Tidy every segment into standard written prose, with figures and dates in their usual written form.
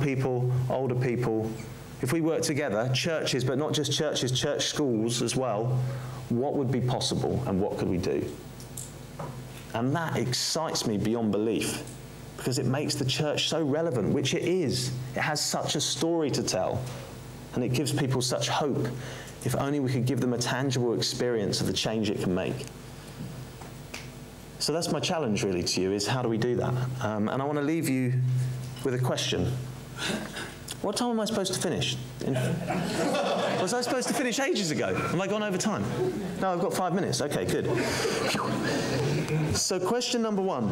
people, older people, if we work together, churches, but not just churches, church schools as well, what would be possible and what could we do? And that excites me beyond belief, because it makes the church so relevant, which it is. It has such a story to tell, and it gives people such hope. If only we could give them a tangible experience of the change it can make. So that's my challenge really to you, is how do we do that? And I want to leave you with a question. What time am I supposed to finish? Was I supposed to finish ages ago? Am I gone over time? No, I've got 5 minutes. Okay, good. So question number one.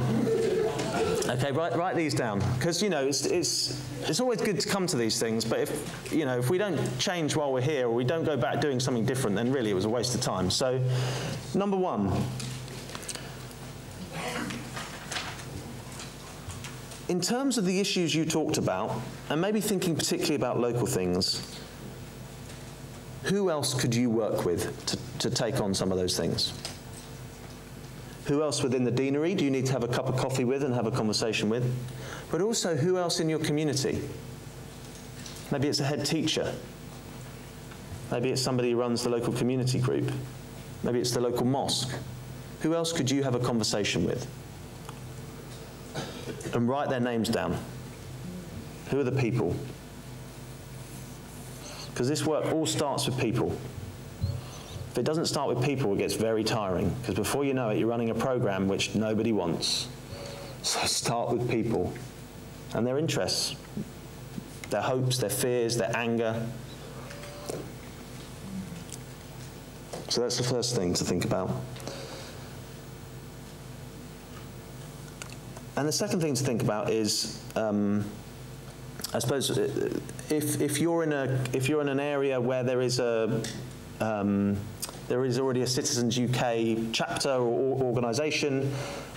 Okay, write these down, because you know it's always good to come to these things, but if we don't change while we're here, or we don't go back doing something different, then really it was a waste of time. So number one. In terms of the issues you talked about, and maybe thinking particularly about local things, who else could you work with to take on some of those things? Who else within the deanery do you need to have a cup of coffee with and have a conversation with? But also, who else in your community? Maybe it's a head teacher. Maybe it's somebody who runs the local community group. Maybe it's the local mosque. Who else could you have a conversation with? And write their names down. Who are the people? Because this work all starts with people. If it doesn't start with people, it gets very tiring, because before you know it, you're running a program which nobody wants. So start with people and their interests, their hopes, their fears, their anger. So that's the first thing to think about. And the second thing to think about is, I suppose, if you're in an area where there is already a Citizens UK chapter or organisation,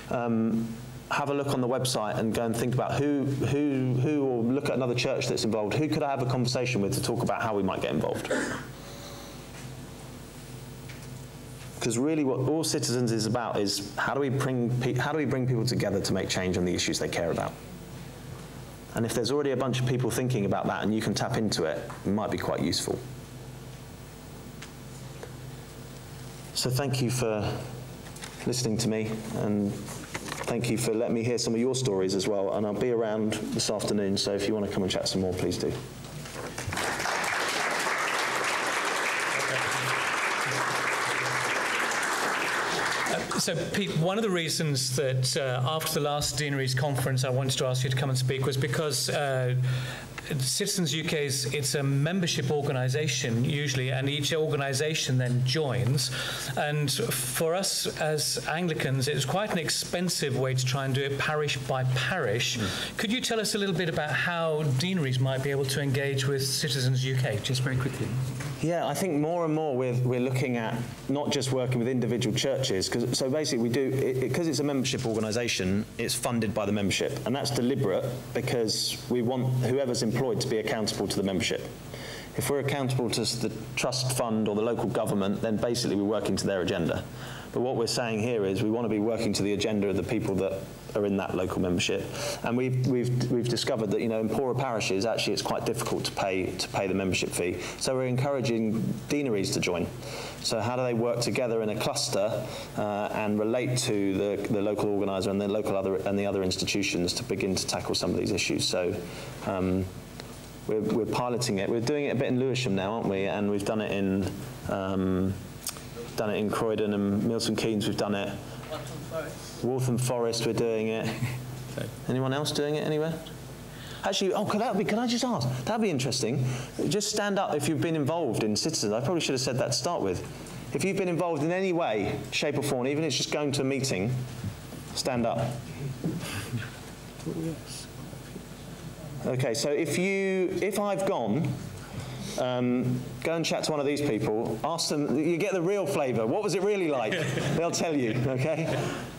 have a look on the website and go and think about who, or look at another church that's involved. Who could I have a conversation with to talk about how we might get involved? Because really what All Citizens is about is how do we bring people together to make change on the issues they care about? And if there's already a bunch of people thinking about that and you can tap into it, it might be quite useful. So thank you for listening to me, and thank you for letting me hear some of your stories as well. And I'll be around this afternoon, so if you want to come and chat some more, please do. So, Pete, one of the reasons that after the last Deaneries conference I wanted to ask you to come and speak was because Citizens UK it's a membership organisation usually, and each organisation then joins. And for us as Anglicans, it's quite an expensive way to try and do it parish by parish. Could you tell us a little bit about how Deaneries might be able to engage with Citizens UK, just very quickly? Yeah, I think more and more we're looking at not just working with individual churches, so basically we do, because it's a membership organisation, it's funded by the membership, and that's deliberate because we want whoever's employed to be accountable to the membership. If we're accountable to the trust fund or the local government, then basically we're working to their agenda. But what we're saying here is we want to be working to the agenda of the people that are in that local membership. And we've discovered that, you know, in poorer parishes, actually it's quite difficult to pay the membership fee. So we're encouraging deaneries to join. So how do they work together in a cluster and relate to the local organiser and the other institutions to begin to tackle some of these issues? So we're piloting it. We're doing it a bit in Lewisham now, aren't we? And we've done it in Croydon and Milton Keynes. We've done it. Waltham Forest. We're doing it. Anyone else doing it anywhere? Actually, can I just ask? That'd be interesting. Just stand up if you've been involved in Citizens. I probably should have said that to start with. If you've been involved in any way, shape or form, even if it's just going to a meeting, stand up. Okay, so if I've gone go and chat to one of these people. Ask them, you get the real flavour. What was it really like? They'll tell you, okay?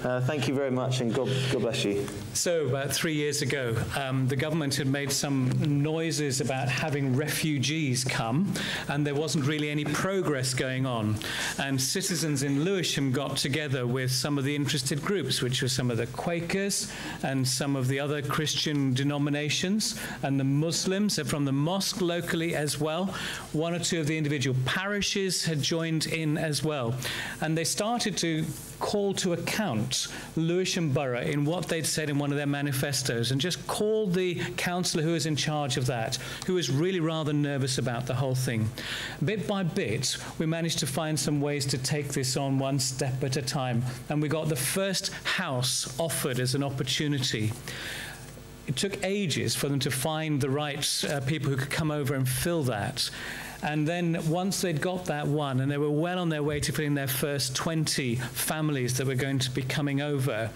Thank you very much, and God bless you. So about 3 years ago, the government had made some noises about having refugees come, and there wasn't really any progress going on. And citizens in Lewisham got together with some of the interested groups, which were some of the Quakers and some of the other Christian denominations, and the Muslims from the mosque locally as well. One or two of the individual parishes had joined in as well. And they started to call to account Lewisham Borough in what they'd said in one of their manifestos, and just called the councillor who was in charge of that, who was really rather nervous about the whole thing. Bit by bit, we managed to find some ways to take this on one step at a time, and we got the first house offered as an opportunity. It took ages for them to find the right people who could come over and fill that. And then once they'd got that one, and they were well on their way to filling their first 20 families that were going to be coming over,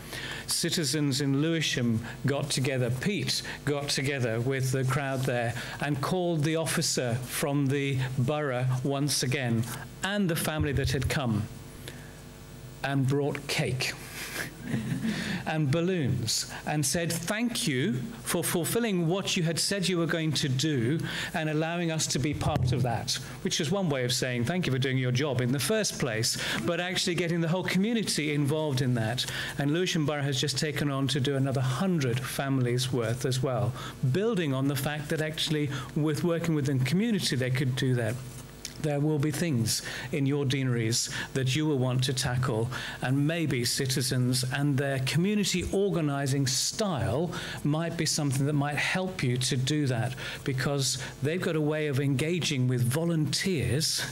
citizens in Lewisham got together, Pete got together with the crowd there and called the officer from the borough once again, and the family that had come, and brought cake and balloons, and said thank you for fulfilling what you had said you were going to do and allowing us to be part of that, which is one way of saying thank you for doing your job in the first place, but actually getting the whole community involved in that. And Lewisham Borough has just taken on to do another 100 families worth as well, building on the fact that actually with working within the community they could do that. There will be things in your deaneries that you will want to tackle, and maybe citizens and their community organising style might be something that might help you to do that, because they've got a way of engaging with volunteers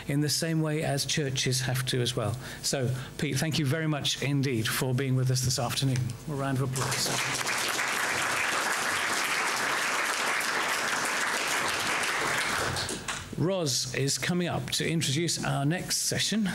in the same way as churches have to as well. So, Pete, thank you very much indeed for being with us this afternoon. A round of applause. Ros is coming up to introduce our next session.